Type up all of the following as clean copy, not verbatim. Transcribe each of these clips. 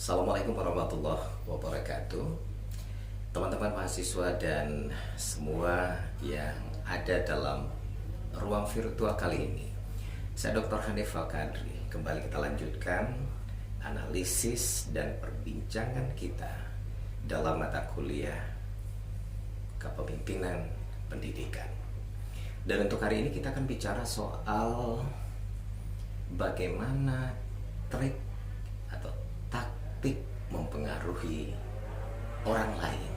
Assalamualaikum warahmatullahi wabarakatuh. Teman-teman mahasiswa dan semua yang ada dalam ruang virtual kali ini, saya Dr. Hanif Al-Qadri. Kembali kita lanjutkan analisis dan perbincangan kita dalam mata kuliah Kepemimpinan Pendidikan. Dan untuk hari ini kita akan bicara soal bagaimana trik atau taktik mempengaruhi orang lain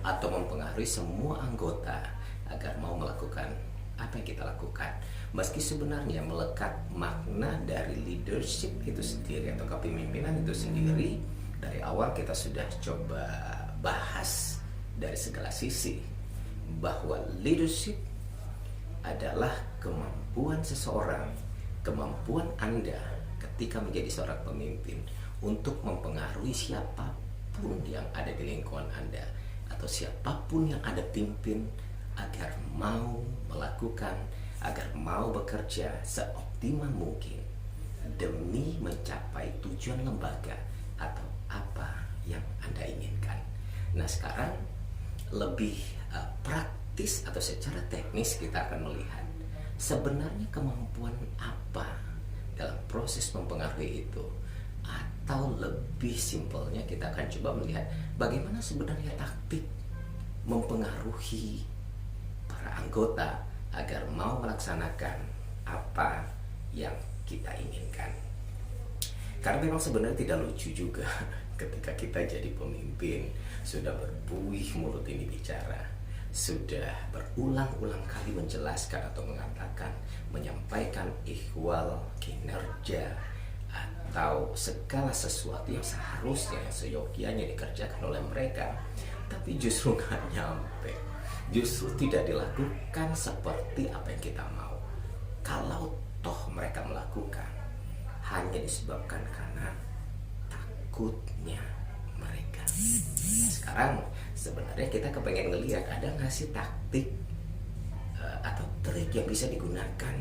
atau mempengaruhi semua anggota agar mau melakukan apa yang kita lakukan. Meski sebenarnya melekat makna dari leadership itu sendiri atau kepemimpinan itu sendiri, dari awal kita sudah coba bahas dari segala sisi bahwa leadership adalah kemampuan seseorang, kemampuan Anda ketika menjadi seorang pemimpin untuk mempengaruhi siapapun yang ada di lingkungan Anda atau siapapun yang Anda pimpin agar mau melakukan, agar mau bekerja seoptimal mungkin demi mencapai tujuan lembaga atau apa yang Anda inginkan. Nah, sekarang lebih praktis atau secara teknis kita akan melihat sebenarnya kemampuan apa dalam proses mempengaruhi itu, atau lebih simpelnya kita akan coba melihat bagaimana sebenarnya taktik mempengaruhi para anggota agar mau melaksanakan apa yang kita inginkan. Karena memang sebenarnya tidak lucu juga ketika kita jadi pemimpin, sudah berbuih mulut ini bicara, sudah berulang-ulang kali menjelaskan atau mengatakan, menyampaikan ihwal kinerja atau segala sesuatu yang seharusnya, yang seyogianya dikerjakan oleh mereka, tapi justru nggak nyampe, justru tidak dilakukan seperti apa yang kita mau. Kalau toh mereka melakukan, hanya disebabkan karena takutnya mereka. Nah, sekarang sebenarnya kita kepengen ngelihat ada nggak sih taktik atau trik yang bisa digunakan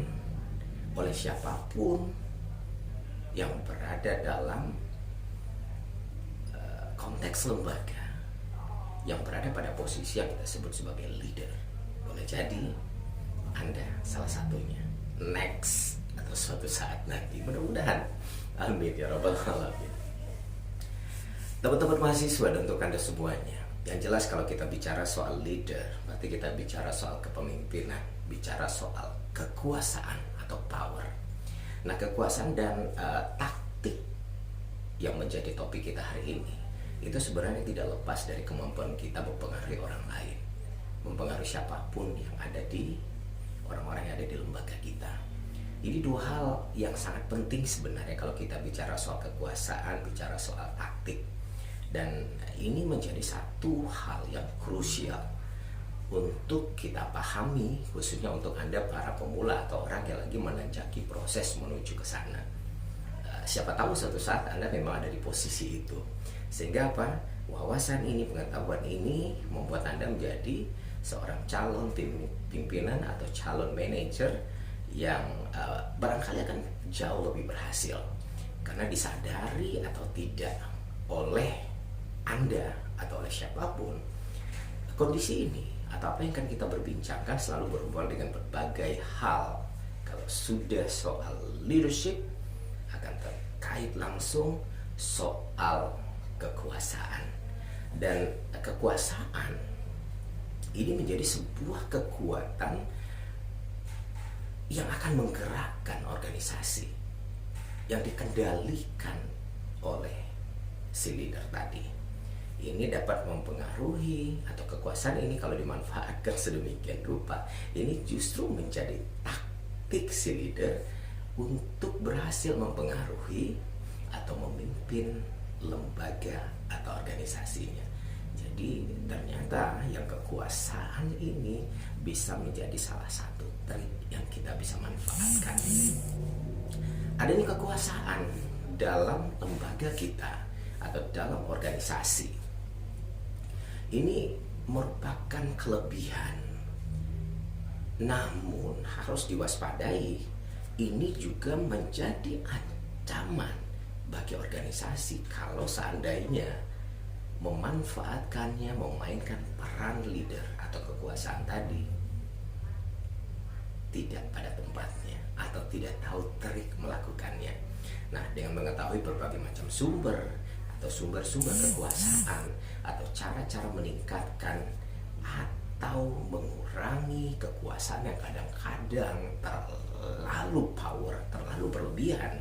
oleh siapapun yang berada dalam konteks lembaga, yang berada pada posisi yang kita sebut sebagai leader. Boleh jadi Anda salah satunya next atau suatu saat nanti, mudah-mudahan. Amin ya rabbal alamin. Teman-teman mahasiswa dan untuk Anda semuanya, yang jelas kalau kita bicara soal leader, berarti kita bicara soal kepemimpinan, bicara soal kekuasaan atau power. Nah, kekuasaan dan taktik yang menjadi topik kita hari ini itu sebenarnya tidak lepas dari kemampuan kita mempengaruhi orang lain, mempengaruhi siapapun yang ada di orang-orang yang ada di lembaga kita. Ini dua hal yang sangat penting sebenarnya kalau kita bicara soal kekuasaan, bicara soal taktik. Dan ini menjadi satu hal yang krusial untuk kita pahami, khususnya untuk Anda para pemula atau orang yang lagi menanjaki proses menuju ke sana. Siapa tahu suatu saat Anda memang ada di posisi itu, sehingga apa? Wawasan ini, pengetahuan ini membuat Anda menjadi seorang calon pimpinan atau calon manajer yang barangkali akan jauh lebih berhasil karena disadari atau tidak oleh Anda atau oleh siapapun, kondisi ini atau apa yang akan kita berbincangkan selalu berhubungan dengan berbagai hal. Kalau sudah soal leadership, akan terkait langsung soal kekuasaan. Dan kekuasaan ini menjadi sebuah kekuatan yang akan menggerakkan organisasi, yang dikendalikan oleh si leader tadi. Ini dapat mempengaruhi, atau kekuasaan ini kalau dimanfaatkan sedemikian rupa, ini justru menjadi taktik si leader untuk berhasil mempengaruhi atau memimpin lembaga atau organisasinya. Jadi ternyata yang kekuasaan ini bisa menjadi salah satu trik yang kita bisa manfaatkan. Adanya kekuasaan dalam lembaga kita atau dalam organisasi ini merupakan kelebihan, namun harus diwaspadai, ini juga menjadi ancaman bagi organisasi kalau seandainya memanfaatkannya, memainkan peran leader atau kekuasaan tadi tidak pada tempatnya atau tidak tahu trik melakukannya. Nah, dengan mengetahui berbagai macam sumber atau sumber-sumber kekuasaan atau cara-cara meningkatkan atau mengurangi kekuasaan yang kadang-kadang terlalu power, terlalu berlebihan,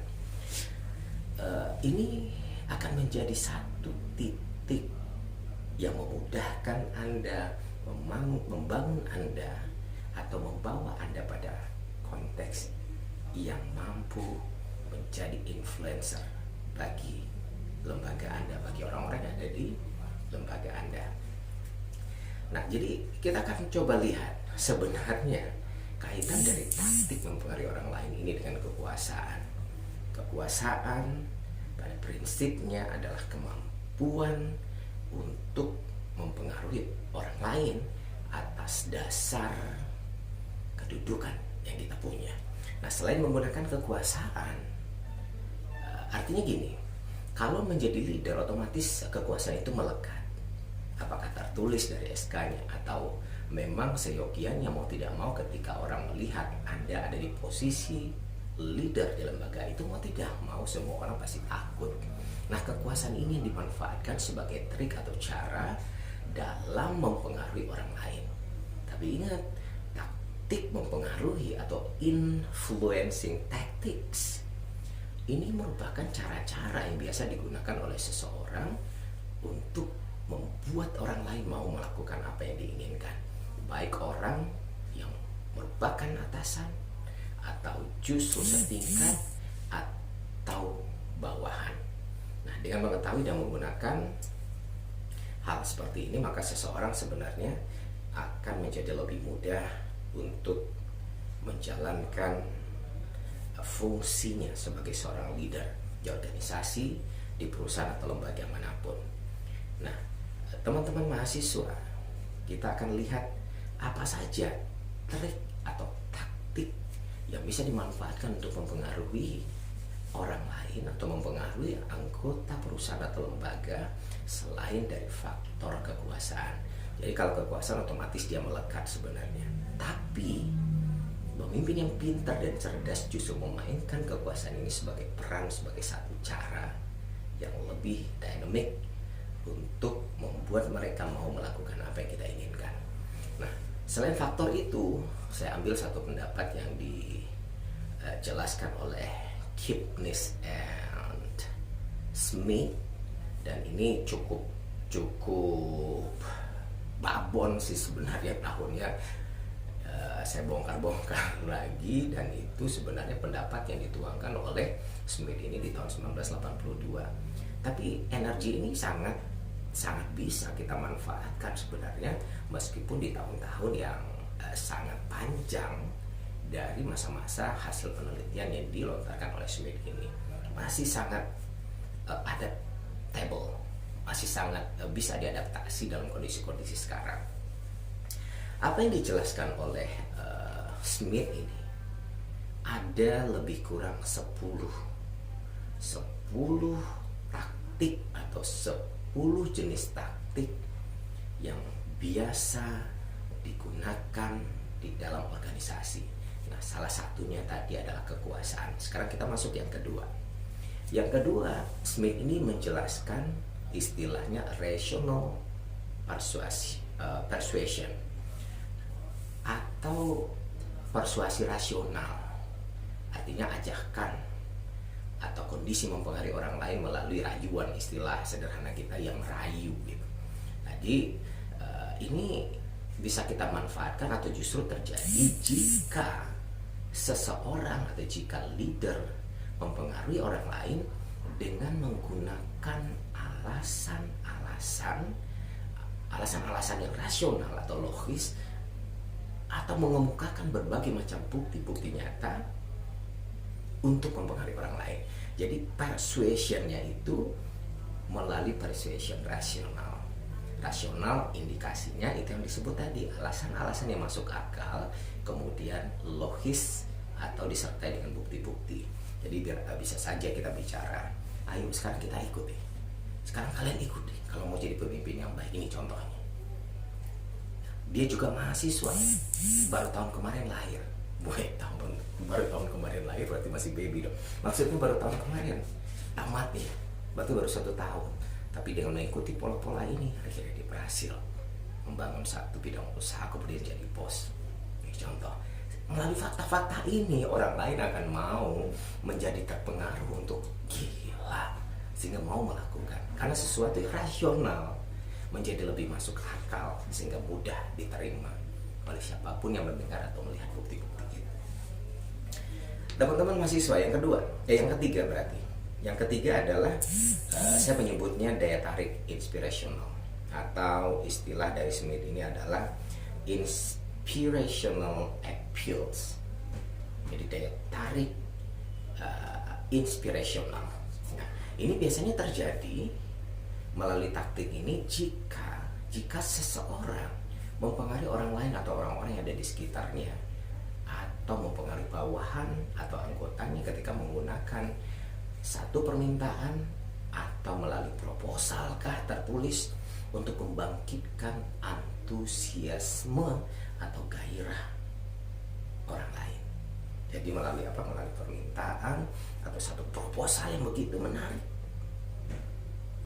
ini akan menjadi satu titik yang memudahkan Anda membangun Anda atau membawa Anda pada konteks yang mampu menjadi influencer bagi lembaga Anda, bagi orang-orang yang ada di lembaga Anda. Nah, jadi kita akan coba lihat sebenarnya kaitan dari taktik mempengaruhi orang lain ini dengan kekuasaan. Kekuasaan pada prinsipnya adalah kemampuan untuk mempengaruhi orang lain atas dasar kedudukan yang kita punya. Nah, selain menggunakan kekuasaan, artinya gini, kalau menjadi leader otomatis kekuasaan itu melekat. Apakah tertulis dari SK-nya atau memang seyogianya mau tidak mau ketika orang melihat Anda ada di posisi leader di lembaga itu, mau tidak mau semua orang pasti takut. Nah, kekuasaan ini dimanfaatkan sebagai trik atau cara dalam mempengaruhi orang lain. Tapi ingat, taktik mempengaruhi atau influencing tactics ini merupakan cara-cara yang biasa digunakan oleh seseorang untuk membuat orang lain mau melakukan apa yang diinginkan, baik orang yang merupakan atasan atau justru setingkat atau bawahan. Nah, dengan mengetahui dan menggunakan hal seperti ini, maka seseorang sebenarnya akan menjadi lebih mudah untuk menjalankan fungsinya sebagai seorang leader di organisasi, di perusahaan atau lembaga manapun. Nah, teman-teman mahasiswa, kita akan lihat apa saja trik atau taktik yang bisa dimanfaatkan untuk mempengaruhi orang lain atau mempengaruhi anggota perusahaan atau lembaga selain dari faktor kekuasaan. Jadi kalau kekuasaan otomatis dia melekat sebenarnya. Tapi pemimpin yang pintar dan cerdas justru memainkan kekuasaan ini sebagai peran, sebagai satu cara yang lebih dynamic untuk membuat mereka mau melakukan apa yang kita inginkan. Nah, selain faktor itu, saya ambil satu pendapat yang dijelaskan oleh Kipnis and Smith, dan ini cukup babon sih sebenarnya tahunnya. Saya bongkar lagi, dan itu sebenarnya pendapat yang dituangkan oleh Smith ini di tahun 1982. Tapi energi ini sangat bisa kita manfaatkan sebenarnya, meskipun di tahun-tahun yang sangat panjang dari masa-masa hasil penelitian yang dilontarkan oleh Smith ini masih sangat adaptable, masih sangat bisa diadaptasi dalam kondisi-kondisi sekarang. Apa yang dijelaskan oleh Smith ini ada lebih kurang 10 taktik atau 10 jenis taktik yang biasa digunakan di dalam organisasi. Nah, salah satunya tadi adalah kekuasaan. Sekarang kita masuk yang kedua. Yang kedua, Smith ini menjelaskan istilahnya rational persuasion atau persuasi rasional. Artinya ajakan atau kondisi mempengaruhi orang lain melalui rayuan, istilah sederhana kita yang merayu gitu. Jadi ini bisa kita manfaatkan atau justru terjadi jika seseorang atau jika leader mempengaruhi orang lain dengan menggunakan alasan-alasan yang rasional atau logis, atau mengemukakan berbagai macam bukti-bukti nyata untuk mempengaruhi orang lain. Jadi persuasionnya itu melalui persuasion rasional. Rasional indikasinya itu yang disebut tadi, alasan-alasan yang masuk akal, kemudian logis atau disertai dengan bukti-bukti. Jadi biar bisa saja kita bicara ayo sekarang kita ikuti. Sekarang kalian ikuti kalau mau jadi pemimpin yang baik. Ini contohnya. Dia juga mahasiswa, baru tahun kemarin lahir. Baru tahun kemarin lahir berarti masih baby dong. Maksudnya baru tahun kemarin tamat nih, berarti baru 1 tahun. Tapi dengan mengikuti pola-pola ini, akhirnya dia berhasil membangun satu bidang usaha, kemudian jadi bos. Ini contoh. Melalui fakta-fakta ini, orang lain akan mau menjadi terpengaruh untuk gila, sehingga mau melakukan. Karena sesuatu yang rasional menjadi lebih masuk akal, sehingga mudah diterima oleh siapapun yang mendengar atau melihat bukti-bukti itu. Teman-teman mahasiswa, yang ketiga berarti. Yang ketiga adalah saya menyebutnya daya tarik inspirational, atau istilah dari Smith ini adalah inspirational appeals. Jadi daya tarik inspirational. Nah, ini biasanya terjadi melalui taktik ini jika seseorang mempengaruhi orang lain atau orang-orang yang ada di sekitarnya, atau mempengaruhi bawahan atau anggotanya ketika menggunakan satu permintaan atau melalui proposal tertulis untuk membangkitkan antusiasme atau gairah orang lain. Jadi melalui apa? Melalui permintaan atau satu proposal yang begitu menarik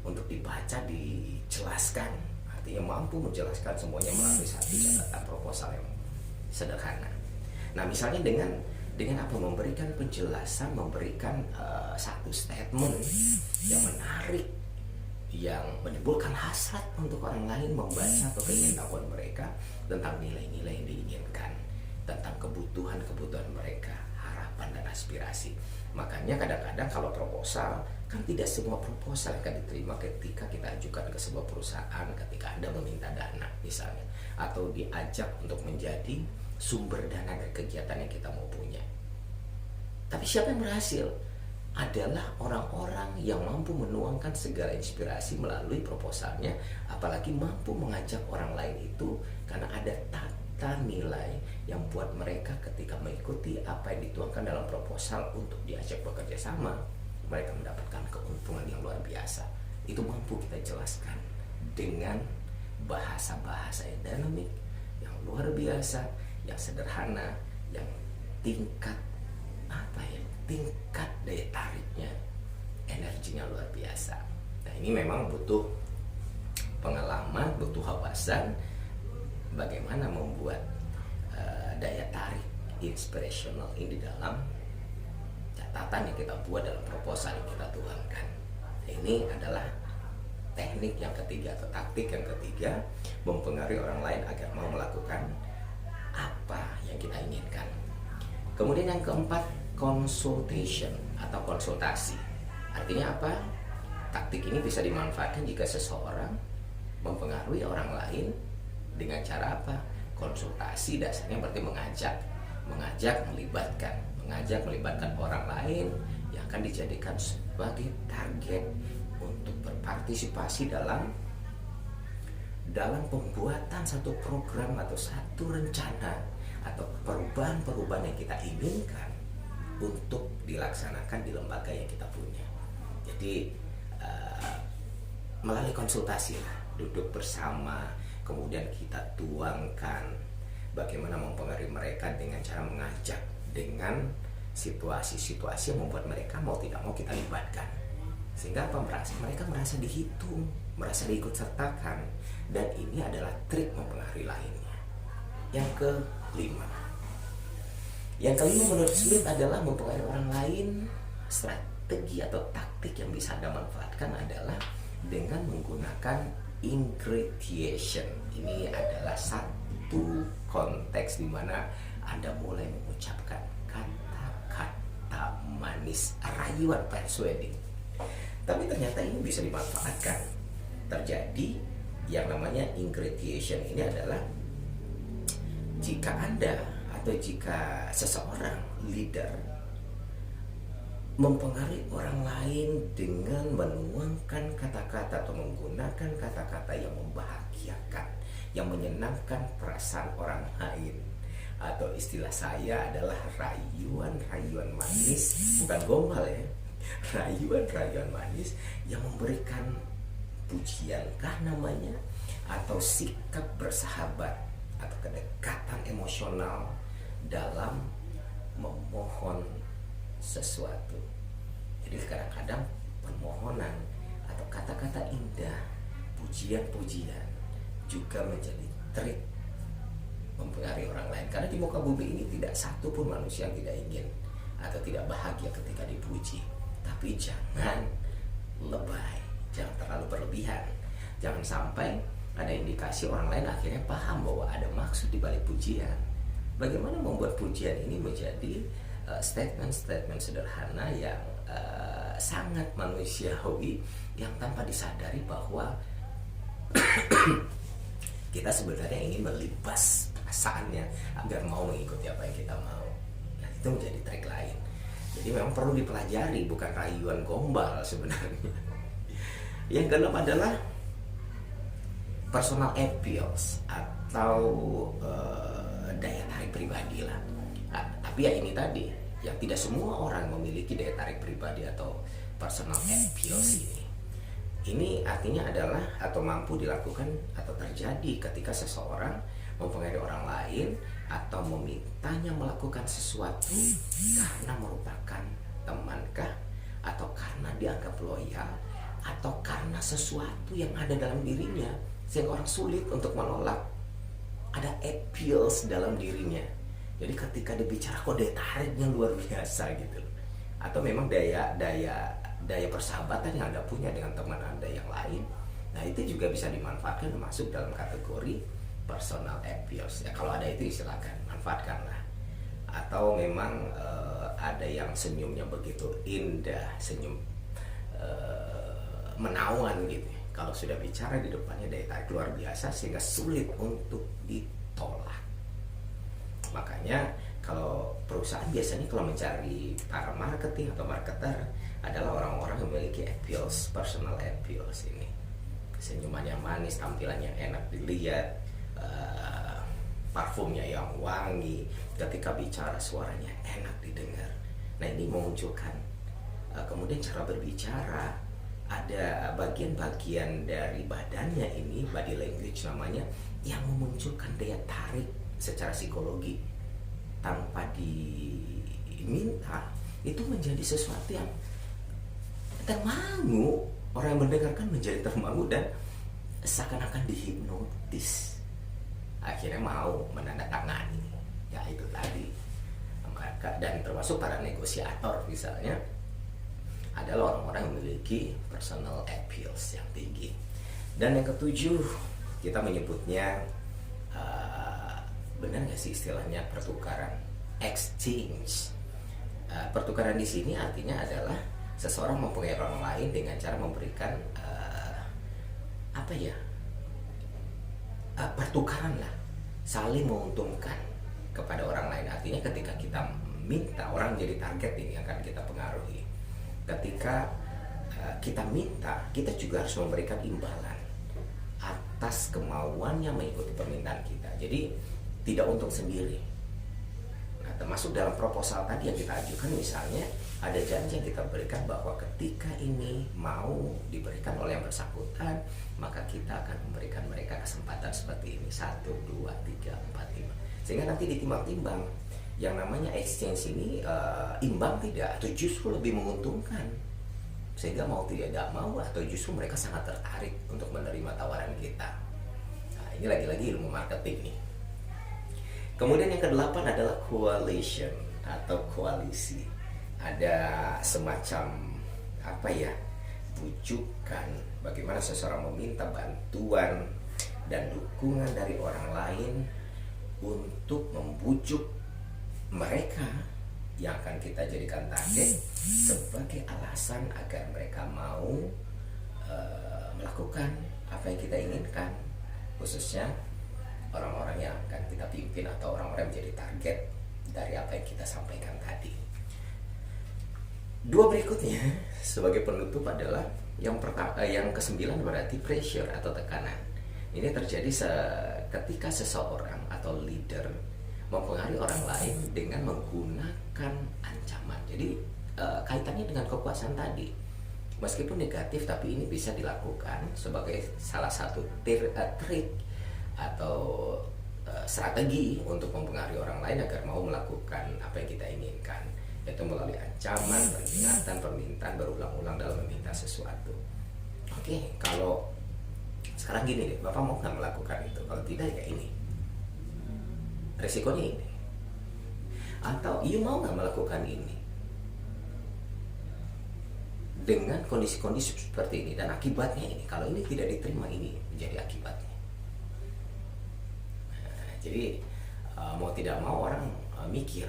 untuk dibaca, dijelaskan, artinya mampu menjelaskan semuanya melalui satu catatan proposal yang sederhana. Nah, misalnya dengan apa? Memberikan penjelasan, memberikan satu statement yang menarik, yang menimbulkan hasrat untuk orang lain membaca atau pengetahuan mereka tentang nilai-nilai yang diinginkan, tentang kebutuhan mereka, harapan dan aspirasi. Makanya kadang-kadang kalau proposal, kan tidak semua proposal akan diterima ketika kita ajukan ke sebuah perusahaan, ketika Anda meminta dana misalnya, atau diajak untuk menjadi sumber dana dari kegiatan yang kita mau punya. Tapi siapa yang berhasil? Adalah orang-orang yang mampu menuangkan segala inspirasi melalui proposalnya, apalagi mampu mengajak orang lain itu karena ada tata nilai yang buat mereka ketika mengikuti apa yang dituangkan dalam proposal untuk diajak bekerja sama, mereka mendapatkan keuntungan yang luar biasa. Itu mampu kita jelaskan dengan bahasa-bahasa yang dinamik, yang luar biasa, yang sederhana, yang tingkat daya tariknya, energinya luar biasa. Nah, ini memang butuh pengalaman, butuh wawasan bagaimana membuat daya tarik inspirational ini dalam catatan yang kita buat, dalam proposal yang kita tuangkan. Ini adalah teknik yang ketiga atau taktik yang ketiga, mempengaruhi orang lain agar mau melakukan apa yang kita inginkan. Kemudian yang keempat, consultation atau konsultasi. Artinya apa? Taktik ini bisa dimanfaatkan jika seseorang mempengaruhi orang lain dengan cara apa? Konsultasi. Dasarnya berarti mengajak melibatkan orang lain yang akan dijadikan sebagai target untuk berpartisipasi dalam pembuatan satu program atau satu rencana atau perubahan-perubahan yang kita inginkan untuk dilaksanakan di lembaga yang kita punya. Jadi melalui konsultasi lah, duduk bersama, kemudian kita tuangkan bagaimana mempengaruhi mereka dengan cara mengajak, dengan situasi-situasi yang membuat mereka mau tidak mau kita libatkan, sehingga apa? Mereka merasa dihitung, merasa diikut sertakan, dan ini adalah trik mempengaruhi lainnya. Yang kelima menurut Smith adalah mempengaruhi orang lain. Strategi atau taktik yang bisa Anda manfaatkan adalah dengan menggunakan ingratiation. Ini adalah satu konteks di mana Anda mulai mengucapkan kata-kata manis, rayuan, persuading. Tapi ternyata ini bisa dimanfaatkan. Terjadi yang namanya ingratiation ini adalah jika Anda atau jika seseorang leader mempengaruhi orang lain dengan menuangkan kata-kata atau menggunakan kata-kata yang membahagiakan, yang menyenangkan perasaan orang lain, atau istilah saya adalah rayuan manis, bukan gombal ya, rayuan-rayuan manis yang memberikan pujian kah namanya, atau sikap bersahabat atau kedekatan emosional dalam memohon sesuatu. Jadi kadang-kadang permohonan atau kata-kata indah, pujian-pujian juga menjadi trik mempengaruhi orang lain. Karena di muka bumi ini tidak satu pun manusia yang tidak ingin atau tidak bahagia ketika dipuji. Tapi jangan lebay, jangan terlalu berlebihan. Jangan sampai ada indikasi orang lain akhirnya paham bahwa ada maksud di balik pujian. Bagaimana membuat pujian ini menjadi statement-statement sederhana yang sangat manusiawi, yang tanpa disadari bahwa kita sebenarnya ingin melibas perasaannya agar mau mengikuti apa yang kita mau. Nah, itu menjadi trik lain. Jadi memang perlu dipelajari, bukan rayuan gombal sebenarnya. Yang keenam adalah personal appeals atau daya tarik pribadi lah. Nah, tapi ya ini tadi, yang tidak semua orang memiliki daya tarik pribadi atau personal appeals ini. Ini artinya adalah atau mampu dilakukan atau terjadi ketika seseorang mempengaruhi orang lain atau memintanya melakukan sesuatu karena merupakan temankah, atau karena dianggap loyal, atau karena sesuatu yang ada dalam dirinya sehingga orang sulit untuk menolak. Ada appeals dalam dirinya. Jadi ketika dibicara kok daya tariknya luar biasa gitu. Atau memang daya persahabatan yang Anda punya dengan teman Anda yang lain. Nah, itu juga bisa dimanfaatkan masuk dalam kategori personal appeals. Ya, kalau ada itu silakan manfaatkanlah. Atau memang ada yang senyumnya begitu indah, senyum menawan gitu. Kalau sudah bicara di depannya daya tarik luar biasa sehingga sulit untuk ditolak. Makanya kalau perusahaan biasanya kalau mencari para marketing atau marketer adalah orang-orang yang memiliki appeals, personal appeals ini. Senyumannya manis, tampilannya enak dilihat, parfumnya yang wangi, ketika bicara suaranya enak didengar. Nah, ini memunculkan kemudian cara berbicara, ada bagian-bagian dari badannya ini, body language namanya, yang memunculkan daya tarik secara psikologi tanpa diminta. Itu menjadi sesuatu yang termangu, orang yang mendengarkan menjadi termangu dan seakan-akan dihipnotis, akhirnya mau menandatangani. Ya itu tadi. Maka, dan termasuk para negosiator misalnya, adalah orang-orang yang memiliki personal appeals yang tinggi. Dan yang ketujuh, kita menyebutnya benar nggak sih istilahnya pertukaran, exchange. Pertukaran di sini artinya adalah seseorang mempengaruhi orang lain dengan cara memberikan pertukaran lah, saling menguntungkan kepada orang lain. Artinya ketika kita minta, orang jadi target ini akan kita pengaruhi. Ketika kita minta, kita juga harus memberikan imbalan atas kemauannya mengikuti permintaan kita. Jadi tidak untung sendiri. Nah, termasuk dalam proposal tadi yang kita ajukan, misalnya ada janji yang kita berikan bahwa ketika ini mau diberikan oleh yang bersangkutan, maka kita akan memberikan mereka kesempatan seperti ini, 1, 2, 3, 4, 5, sehingga nanti ditimbang-timbang. Yang namanya exchange ini imbang tidak, atau justru lebih menguntungkan, sehingga mau tidak mau atau justru mereka sangat tertarik untuk menerima tawaran kita. Nah, ini lagi-lagi ilmu marketing nih. Kemudian yang kedelapan adalah coalition atau koalisi. Ada semacam bujukan, bagaimana seseorang meminta bantuan dan dukungan dari orang lain untuk membujuk mereka yang akan kita jadikan target sebagai alasan agar mereka mau melakukan apa yang kita inginkan, khususnya orang-orang yang akan kita pimpin atau orang-orang yang menjadi target dari apa yang kita sampaikan tadi. Dua berikutnya sebagai penutup adalah yang kesembilan, berarti pressure atau tekanan. Ini terjadi ketika seseorang atau leader mempengaruhi orang lain dengan menggunakan ancaman. Jadi kaitannya dengan kekuasaan tadi. Meskipun negatif, tapi ini bisa dilakukan sebagai salah satu trik atau strategi untuk mempengaruhi orang lain agar mau melakukan apa yang kita inginkan, yaitu melalui ancaman, peringatan, permintaan berulang-ulang dalam meminta sesuatu. Oke, kalau sekarang gini deh, Bapak mau nggak melakukan itu? Kalau tidak ya ini, resikonya ini. Atau you mau nggak melakukan ini dengan kondisi-kondisi seperti ini, dan akibatnya ini, kalau ini tidak diterima, ini menjadi akibatnya. Nah, jadi mau tidak mau orang mikir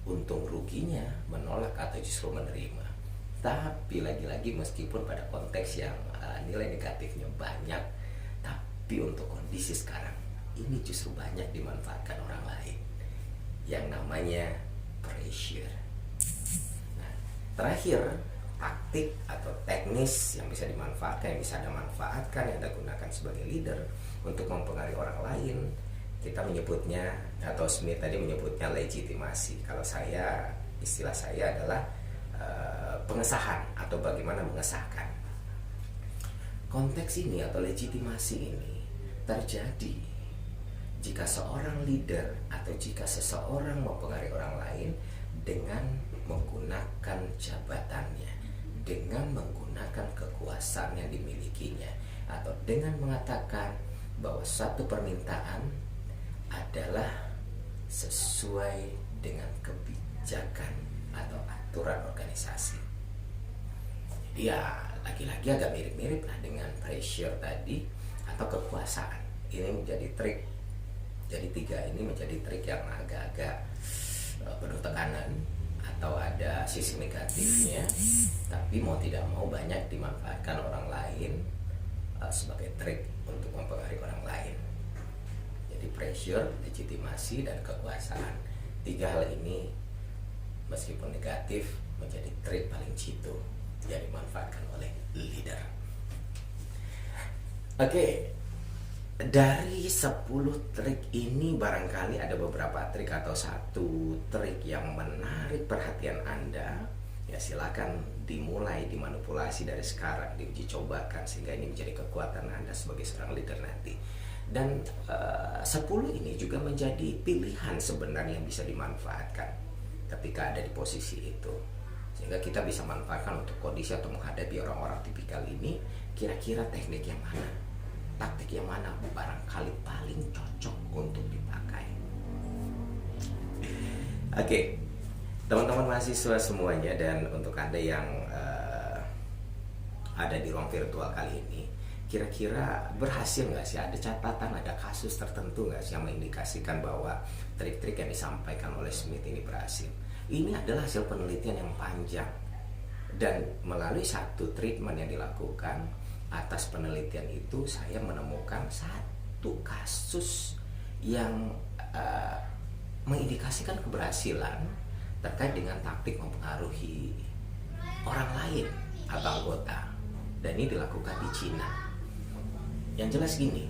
untung ruginya, menolak atau justru menerima. Tapi lagi-lagi meskipun pada konteks yang nilai negatifnya banyak, tapi untuk kondisi sekarang ini justru banyak dimanfaatkan orang lain, yang namanya pressure. Nah, terakhir, taktik atau teknis yang bisa dimanfaatkan, yang bisa Anda manfaatkan, yang Anda gunakan sebagai leader untuk mempengaruhi orang lain, kita menyebutnya, atau Smith tadi menyebutnya legitimasi. Kalau saya, istilah saya adalah pengesahan atau bagaimana mengesahkan. Konteks ini atau legitimasi ini terjadi jika seorang leader atau jika seseorang mempengaruhi orang lain dengan menggunakan jabatannya, dengan menggunakan kekuasaan yang dimilikinya, atau dengan mengatakan bahwa satu permintaan adalah sesuai dengan kebijakan atau aturan organisasi. Jadi ya lagi-lagi agak mirip-mirip lah dengan pressure tadi atau kekuasaan. Ini menjadi trik. Jadi tiga ini menjadi trik yang agak-agak penuh tekanan atau ada sisi negatifnya, tapi mau tidak mau banyak dimanfaatkan orang lain sebagai trik untuk mempengaruhi orang lain. Jadi pressure, legitimasi, dan kekuasaan. Tiga hal ini meskipun negatif menjadi trik paling jitu yang dimanfaatkan oleh leader. Oke, dari 10 trik ini barangkali ada beberapa trik atau satu trik yang menarik perhatian Anda. Ya silakan dimulai, dimanipulasi dari sekarang, diuji cobakan sehingga ini menjadi kekuatan Anda sebagai seorang leader nanti. Dan 10 ini juga menjadi pilihan sebenarnya yang bisa dimanfaatkan ketika ada di posisi itu, sehingga kita bisa manfaatkan untuk kondisi atau menghadapi orang-orang tipikal ini. Kira-kira teknik yang mana, taktik yang mana barangkali paling cocok untuk dipakai. Oke, teman-teman mahasiswa semuanya, dan untuk Anda yang ada di ruang virtual kali ini, kira-kira berhasil nggak sih? Ada catatan, ada kasus tertentu nggak sih yang mengindikasikan bahwa trik-trik yang disampaikan oleh Smith ini berhasil? Ini adalah hasil penelitian yang panjang, dan melalui satu treatment yang dilakukan atas penelitian itu, saya menemukan satu kasus yang mengindikasikan keberhasilan terkait dengan taktik mempengaruhi orang lain atau anggota, dan ini dilakukan di Cina. Yang jelas gini,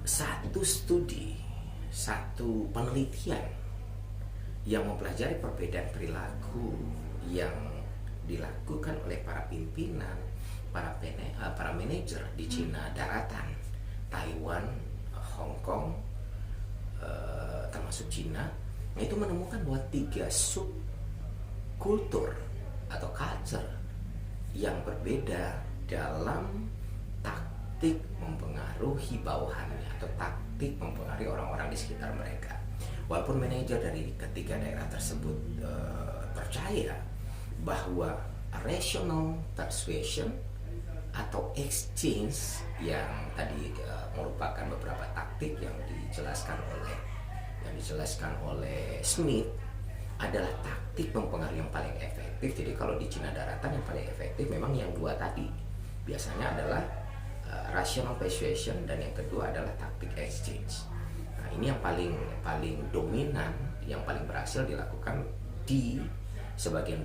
satu studi, satu penelitian yang mempelajari perbedaan perilaku yang dilakukan oleh para pimpinan, para manajer di Cina daratan, Taiwan, Hong Kong, termasuk Cina, itu menemukan bahwa 3 subkultur atau culture yang berbeda dalam taktik mempengaruhi bawahannya atau taktik mempengaruhi orang-orang di sekitar mereka. Walaupun manajer dari ketiga daerah tersebut percaya bahwa rational persuasion atau exchange yang tadi merupakan beberapa taktik yang dijelaskan oleh Smith adalah taktik mempengaruhi yang paling efektif. Jadi kalau di Cina daratan yang paling efektif memang yang 2 tadi. Biasanya adalah rational persuasion, dan yang kedua adalah taktik exchange. Nah, ini yang paling dominan, yang paling berhasil dilakukan di sebagian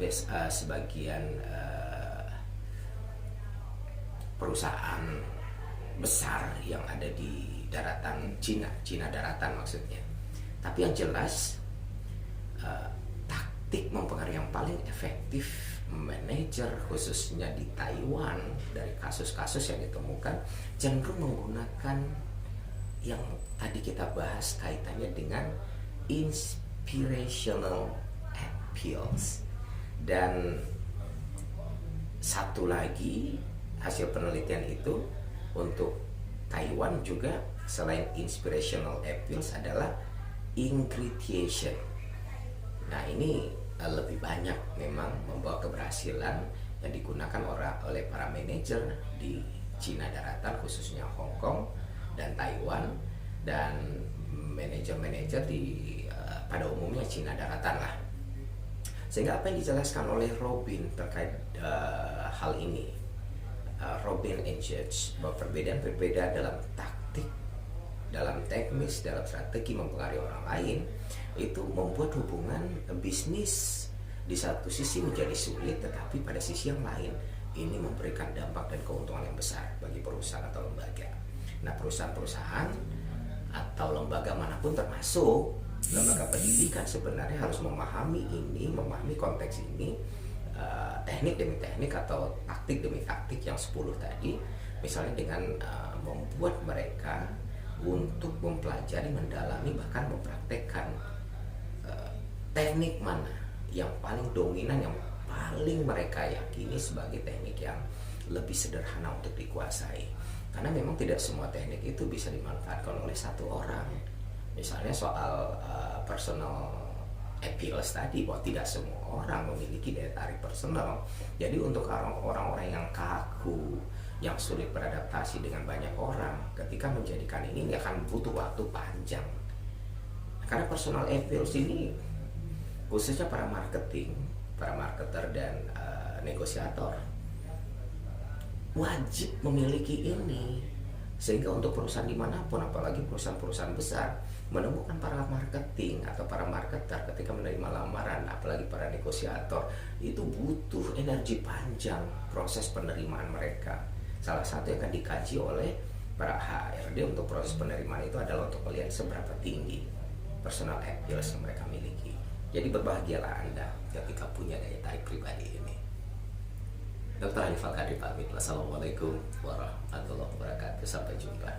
perusahaan besar yang ada di daratan Cina daratan maksudnya. Tapi yang jelas taktik taktik mempengaruhi yang paling efektif manajer khususnya di Taiwan dari kasus-kasus yang ditemukan cenderung menggunakan yang tadi kita bahas kaitannya dengan inspirational appeals. Dan satu lagi hasil penelitian itu untuk Taiwan juga selain inspirational appeals adalah ingratiation. Nah ini lebih banyak memang membawa keberhasilan yang digunakan oleh para manajer di Cina daratan khususnya Hong Kong dan Taiwan, dan manajer-manajer di pada umumnya Cina daratan lah. Sehingga apa yang dijelaskan oleh Robin terkait hal ini, Robin and Judge, bahwa perbedaan-perbedaan dalam taktik, dalam teknis, dalam strategi mempengaruhi orang lain itu membuat hubungan bisnis di satu sisi menjadi sulit, tetapi pada sisi yang lain ini memberikan dampak dan keuntungan yang besar bagi perusahaan atau lembaga. Nah, perusahaan-perusahaan atau lembaga manapun termasuk lembaga pendidikan sebenarnya harus memahami ini, memahami konteks ini, teknik demi teknik atau taktik demi taktik yang 10 tadi, misalnya dengan membuat mereka untuk mempelajari, mendalami, bahkan mempraktekkan teknik mana yang paling dominan, yang paling mereka yakini sebagai teknik yang lebih sederhana untuk dikuasai. Karena memang tidak semua teknik itu bisa dimanfaatkan oleh satu orang. Misalnya soal personal appeals tadi, bahwa tidak semua orang memiliki daya tarik personal. Jadi untuk orang-orang yang kaku, yang sulit beradaptasi dengan banyak orang, ketika menjadikan ini akan butuh waktu panjang. Karena personal appeals ini khususnya para marketing, para marketer dan negosiator wajib memiliki ini, sehingga untuk perusahaan dimanapun, apalagi perusahaan-perusahaan besar, menemukan para marketing atau para marketer ketika menerima lamaran, apalagi para negosiator, itu butuh energi panjang proses penerimaan mereka. Salah satu yang akan dikaji oleh para HRD untuk proses penerimaan itu adalah untuk melihat seberapa tinggi personal appeals yang mereka miliki. Jadi berbahagialah Anda ketika punya daya tarik pribadi ini. Dr. Hanifal Kadri pamit. Wassalamualaikum warahmatullahi wabarakatuh. Sampai jumpa.